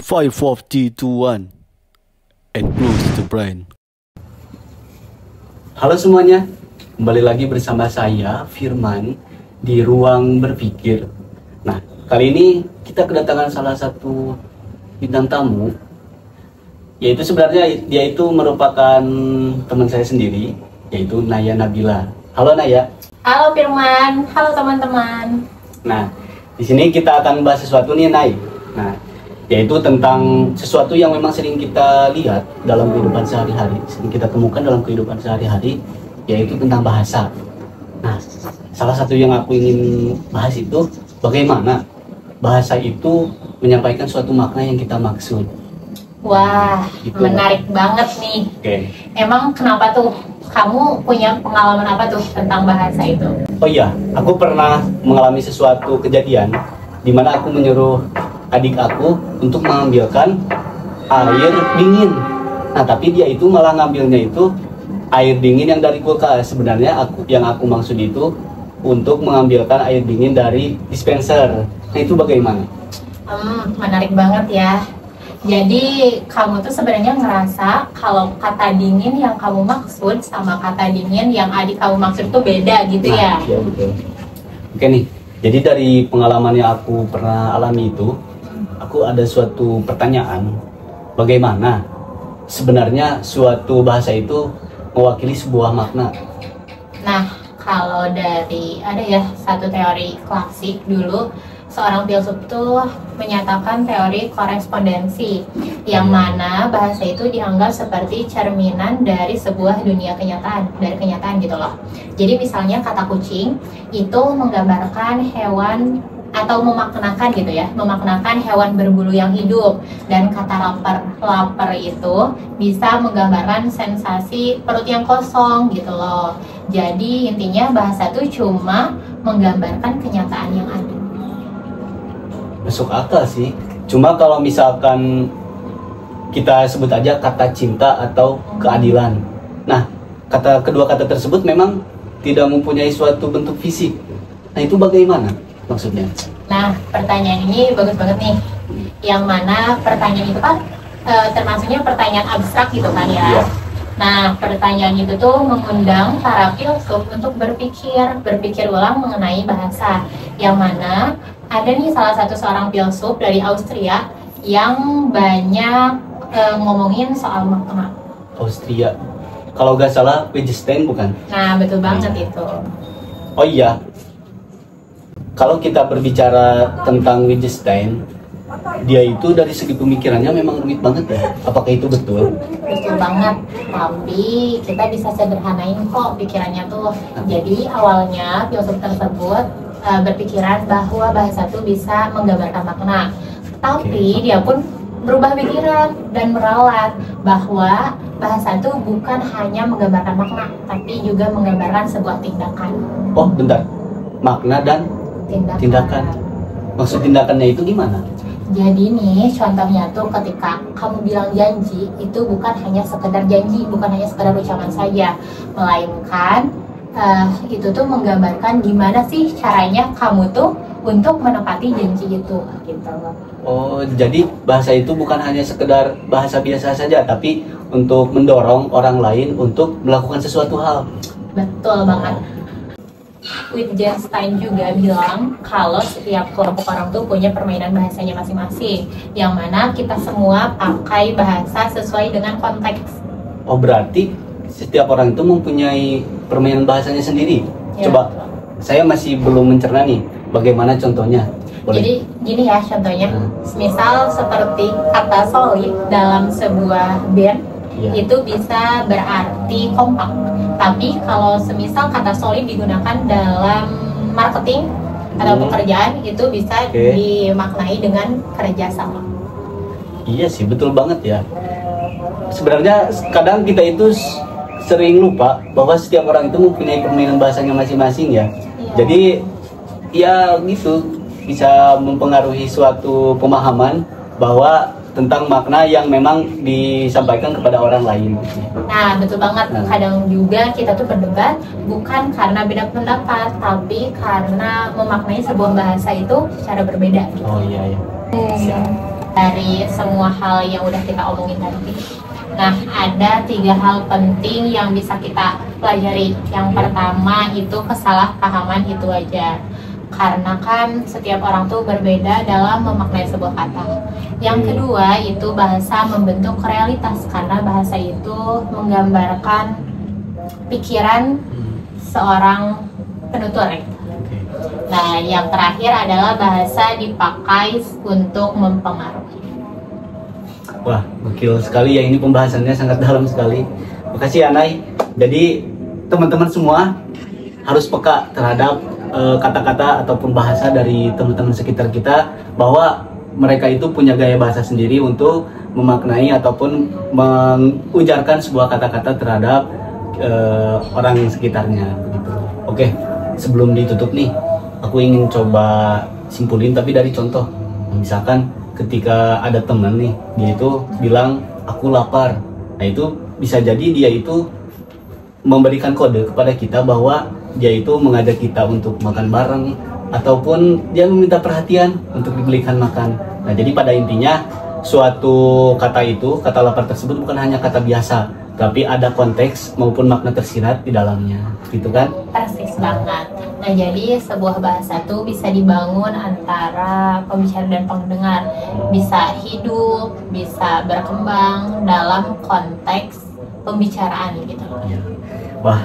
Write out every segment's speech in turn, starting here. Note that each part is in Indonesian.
5, 4, 3, 2, 1 and close the brain. Halo semuanya, kembali lagi bersama saya Firman di Ruang Berpikir. Nah, kali ini kita kedatangan salah satu bintang tamu, yaitu sebenarnya dia itu merupakan teman saya sendiri, yaitu Naya Nabila. Halo Naya. Halo Firman, halo teman-teman. Nah, di sini kita akan bahas sesuatu nih Nay. Nah, yaitu tentang sesuatu yang memang sering kita lihat dalam kehidupan sehari-hari, sering kita temukan dalam kehidupan sehari-hari, yaitu tentang bahasa. Nah, salah satu yang aku ingin bahas itu bagaimana bahasa itu menyampaikan suatu makna yang kita maksud. Wah, Gitu. menarik banget nih. Oke. Emang kenapa tuh? Kamu punya pengalaman apa tuh tentang bahasa itu? Oh iya, aku pernah mengalami sesuatu kejadian di mana aku menyuruh adik aku untuk mengambilkan air dingin. Nah, tapi dia itu malah ngambilnya itu air dingin yang dari kulkas. Sebenarnya yang aku maksud itu untuk mengambilkan air dingin dari dispenser. Nah, itu bagaimana? Menarik banget ya. Jadi kamu tuh sebenarnya ngerasa kalau kata dingin yang kamu maksud sama kata dingin yang adik kamu maksud tuh beda gitu ya? Iya, betul. Oke nih, jadi dari pengalaman yang aku pernah alami itu, aku ada suatu pertanyaan, bagaimana sebenarnya suatu bahasa itu mewakili sebuah makna? Nah, kalau dari ada ya satu teori klasik dulu, seorang filsuf tuh menyatakan teori korespondensi, yang mana bahasa itu dianggap seperti cerminan dari sebuah dunia kenyataan, dari kenyataan gitu loh. Jadi misalnya kata kucing itu menggambarkan hewan atau memaknakan gitu ya, memaknakan hewan berbulu yang hidup, dan kata lapar itu bisa menggambarkan sensasi perut yang kosong gitu loh. Jadi intinya bahasa itu cuma menggambarkan kenyataan yang ada. Masuk akal sih, cuma kalau misalkan kita sebut aja kata cinta atau keadilan, nah kedua kata tersebut memang tidak mempunyai suatu bentuk fisik. Nah, itu bagaimana maksudnya? Nah, pertanyaan ini bagus banget nih. Yang mana pertanyaan itu kan termasuknya pertanyaan abstrak gitu kan ya. Iya. Nah, pertanyaan itu tuh mengundang para filsuf untuk berpikir ulang mengenai bahasa. Yang mana ada nih salah satu seorang filsuf dari Austria yang banyak ngomongin soal makna. Austria, kalau nggak salah Wittgenstein bukan? Nah, betul banget itu. Oh iya, kalau kita berbicara tentang Wittgenstein, dia itu dari segi pemikirannya memang rumit banget ya. Apakah itu betul? Betul banget, tapi kita bisa sederhanain kok pikirannya tuh. Jadi awalnya filsuf tersebut berpikiran bahwa bahasa itu bisa menggambarkan makna, tapi dia pun berubah pikiran dan meralat bahwa bahasa itu bukan hanya menggambarkan makna, tapi juga menggambarkan sebuah tindakan. Oh bentar, makna dan tindakan. Maksud tindakannya itu gimana? Jadi nih contohnya tuh ketika kamu bilang janji, itu bukan hanya sekedar janji, bukan hanya sekedar ucapan saja, melainkan itu tuh menggambarkan gimana sih caranya kamu tuh untuk menepati janji itu gitu. Oh, jadi bahasa itu bukan hanya sekedar bahasa biasa saja, tapi untuk mendorong orang lain untuk melakukan sesuatu hal. Betul banget. Wittgenstein juga bilang kalau setiap kelompok orang tuh punya permainan bahasanya masing-masing, yang mana kita semua pakai bahasa sesuai dengan konteks. Oh, berarti setiap orang itu mempunyai permainan bahasanya sendiri. Ya. Coba, saya masih belum mencerna nih, bagaimana contohnya? Boleh? Jadi gini ya contohnya, misal seperti kata solid dalam sebuah band, Ya. itu bisa berarti kompak. Tapi kalau semisal kata solid digunakan dalam marketing atau pekerjaan, itu bisa dimaknai dengan kerjasama. Iya sih, betul banget ya. Sebenarnya kadang kita itu sering lupa bahwa setiap orang itu mempunyai permainan bahasanya masing-masing ya. Iya. Jadi ya gitu, bisa mempengaruhi suatu pemahaman bahwa tentang makna yang memang disampaikan kepada orang lain. Nah, betul banget. Kadang juga kita tuh berdebat bukan karena beda pendapat, tapi karena memaknai sebuah bahasa itu secara berbeda. Oh iya ya. dari semua hal yang udah kita omongin tadi. Nah, ada 3 hal penting yang bisa kita pelajari. Yang pertama itu kesalahpahaman itu wajar. Karena kan setiap orang tuh berbeda dalam memaknai sebuah kata. Yang kedua itu bahasa membentuk realitas, karena bahasa itu menggambarkan pikiran seorang penutur. Nah, yang terakhir adalah bahasa dipakai untuk mempengaruhi. Wah, gokil sekali ya, ini pembahasannya sangat dalam sekali. Makasih ya, Nay. Jadi teman-teman semua harus peka terhadap kata-kata ataupun bahasa dari teman-teman sekitar kita, bahwa mereka itu punya gaya bahasa sendiri untuk memaknai ataupun mengujarkan sebuah kata-kata terhadap orang sekitarnya begitu. Oke, sebelum ditutup nih, aku ingin coba simpulin tapi dari contoh. Misalkan ketika ada teman nih, dia itu bilang aku lapar. Nah, itu bisa jadi dia itu memberikan kode kepada kita bahwa dia itu mengajak kita untuk makan bareng, ataupun dia meminta perhatian untuk dibelikan makan. Nah, jadi pada intinya suatu kata itu, kata lapar tersebut bukan hanya kata biasa, tapi ada konteks maupun makna tersirat di dalamnya, gitu kan? Persis banget. Nah, jadi sebuah bahasa tuh bisa dibangun antara pembicara dan pendengar, bisa hidup, bisa berkembang dalam konteks pembicaraan gitu. Wah,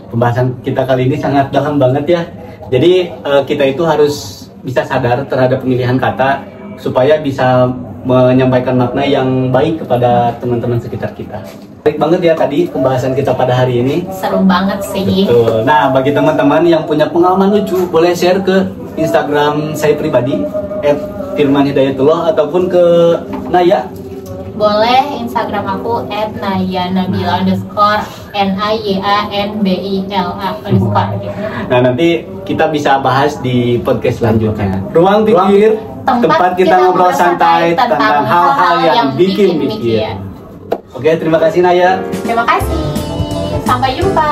pembahasan kita kali ini sangat dalam banget ya. Jadi kita itu harus bisa sadar terhadap pemilihan kata supaya bisa menyampaikan makna yang baik kepada teman-teman sekitar kita. Baik banget ya tadi pembahasan kita pada hari ini. Seru banget sih. Betul. Nah, bagi teman-teman yang punya pengalaman lucu, boleh share ke Instagram saya pribadi @firmanhidayatullah ataupun ke Naya. Boleh Instagram aku @nayanabila_NAYANBILA_. Nah, nanti kita bisa bahas di podcast selanjutnya. Ruang Pikir, tempat kita ngobrol santai tentang hal-hal yang bikin mikir. Oke, terima kasih Naya. Terima kasih. Sampai jumpa.